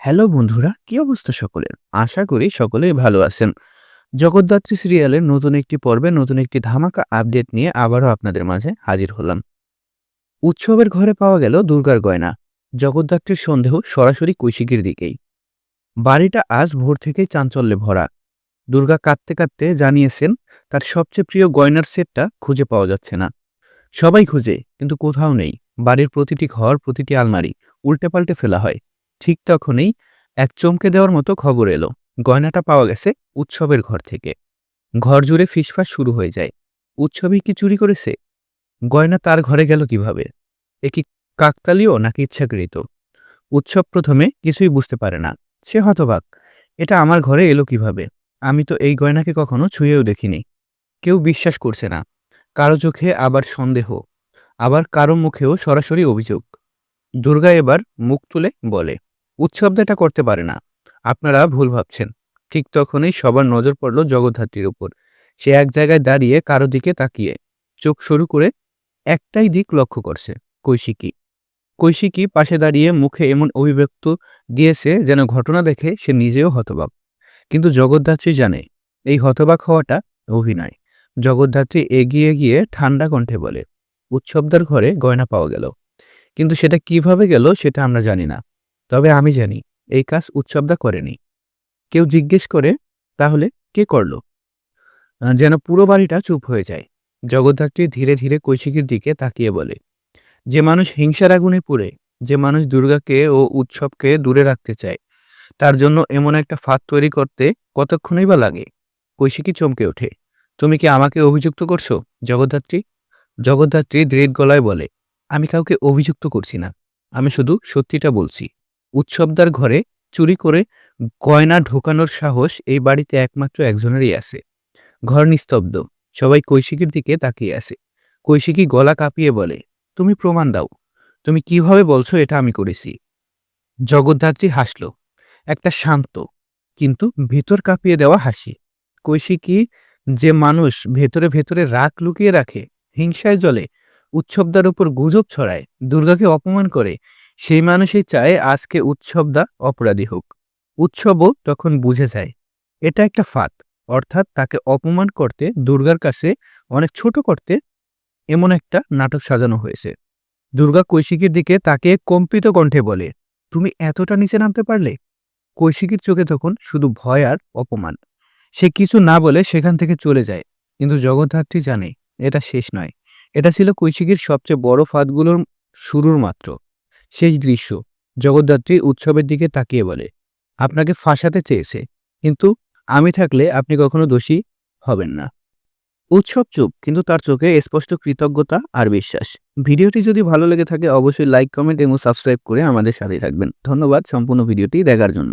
Hello বন্ধুরা, কি অবস্থা সকলের? আশা করি সকলেই ভালো আছেন। জগদ্ধাত্রী সিরিয়ালের নতুন একটি পর্বে নতুন একটি ধামাকা আপডেট নিয়ে আবারও আপনাদের মাঝে হাজির হলাম। উৎসবের ঘরে পাওয়া গেল দুর্গার গয়না। জগদ্ধাত্রীর সন্দেহ সরাসরি কৈশিকীর দিকেই। বাড়িটা আজ ভোর থেকেই চাঞ্চল্যে ভরা। দুর্গা কাঁদতে কাঁদতে জানিয়েছেন তার সবচেয়ে প্রিয় গয়নার সেটটা খুঁজে পাওয়া যাচ্ছে না। সবাই খুঁজে, কিন্তু কোথাও নেই। বাড়ির প্রতিটি ঘর, প্রতিটি আলমারি উল্টে পাল্টে ফেলা হয়। ঠিক তখনই এক চমকে দেওয়ার মতো খবর এলো। গয়নাটা পাওয়া গেছে উৎসবের ঘর থেকে। ঘর জুড়ে ফিসফাস শুরু হয়ে যায়। উৎসবই কি চুরি করেছে? গয়না তার ঘরে গেল কিভাবে? এ কি কাকতালীয় নাকি ইচ্ছাকৃত? উৎসব প্রথমে কিছুই বুঝতে পারে না। সে হতবাক। এটা আমার ঘরে এলো কিভাবে? আমি তো এই গয়নাকে কখনো ছুঁয়েও দেখিনি। কেউ বিশ্বাস করছে না। কারো চোখে আবার সন্দেহ, আবার কারো মুখেও সরাসরি অভিযোগ। দুর্গা এবার মুখ তুলে বলে, উৎসবটা এটা করতে পারে না। আপনারা ভুল ভাবছেন। ঠিক তখনই সবার নজর পড়ল জগদ্ধাত্রীর উপর। সে এক জায়গায় দাঁড়িয়ে কারো দিকে তাকিয়ে চোখ সরু করে একটাই দিক লক্ষ্য করছে, কৈশিকী। কৈশিকী পাশে দাঁড়িয়ে মুখে এমন অভিব্যক্ত দিয়েছে যেন ঘটনা দেখে সে নিজেও হতবাক। কিন্তু জগদ্ধাত্রী জানে এই হতবাক হওয়াটা অভিনয়। জগদ্ধাত্রী এগিয়ে গিয়ে ঠান্ডা কণ্ঠে বলে, উৎসবদার ঘরে গয়না পাওয়া গেল, কিন্তু সেটা কিভাবে গেল সেটা আমরা জানি না। তবে আমি জানি এই কাজ উৎসবদা করেনি। কেউ জিজ্ঞেস করে, তাহলে কে করলো? যেন পুরো বাড়িটা চুপ হয়ে যায়। জগদ্ধাত্রী ধীরে ধীরে কৈশিকীর দিকে তাকিয়ে বলে, যে মানুষ হিংসার আগুনে পুড়ে, যে মানুষ দুর্গাকে ও উৎসবকে দূরে রাখতে চায়, তার জন্য এমন একটা ফাঁদ তৈরি করতে কতক্ষণই বা লাগে? কৈশিকী চমকে ওঠে। তুমি কি আমাকে অভিযুক্ত করছো জগদ্ধাত্রী? জগদ্ধাত্রী দৃঢ় গলায় বলে, আমি কাউকে অভিযুক্ত করছি না। আমি শুধু সত্যিটা বলছি। উৎসবদার ঘরে চুরি করে গয়না ঢোকানোর সাহস এই বাড়িতে একমাত্র একজনেরই আছে। ঘর নিস্তব্ধ। সবাই কৈশিকীর দিকে তাকিয়ে আছে। কৈশিকী গলা কাঁপিয়ে বলে, তুমি প্রমাণ দাও। তুমি কিভাবে বলছো এটা আমি করেছি? জগদ্ধাত্রী হাসল, একটা শান্ত কিন্তু ভিতর কাঁপিয়ে দেওয়া হাসি। কৈশিকী যে মানুষ ভেতরে ভেতরে রাগ লুকিয়ে রাখে, হিংসায় জ্বলে, উৎসবদার উপর গুজব ছড়ায়, দুর্গাকে অপমান করে, সেই মানুষই চায় আজকে উৎসবদা অপরাধী হোক। উৎসবও তখন বুঝে যায় এটা একটা ফাঁদ। অর্থাৎ তাকে অপমান করতে, দুর্গার কাছে অনেক ছোট করতে এমন একটা নাটক সাজানো হয়েছে। দুর্গা কৈশিকীর দিকে তাকে কম্পিত কণ্ঠে বলে, তুমি এতটা নিচে নামতে পারলে? কৈশিকীর চোখে তখন শুধু ভয় আর অপমান। সে কিছু না বলে সেখান থেকে চলে যায়। কিন্তু জগদ্ধাত্রী জানে এটা শেষ নয়। এটা ছিল কৈশিকীর সবচেয়ে বড় ফাঁদগুলোর শুরুর মাত্র। শেষ দৃশ্য, জগদ্ধাত্রী উৎসবের দিকে তাকিয়ে বলে, আপনাকে ফাঁসাতে চেয়েছে, কিন্তু আমি থাকলে আপনি কখনো দোষী হবেন না। উৎসব চুপ, কিন্তু তার চোখে স্পষ্ট কৃতজ্ঞতা আর বিশ্বাস। ভিডিওটি যদি ভালো লেগে থাকে অবশ্যই লাইক, কমেন্ট এবং সাবস্ক্রাইব করে আমাদের সাথে থাকবেন। ধন্যবাদ সম্পূর্ণ ভিডিওটি দেখার জন্য।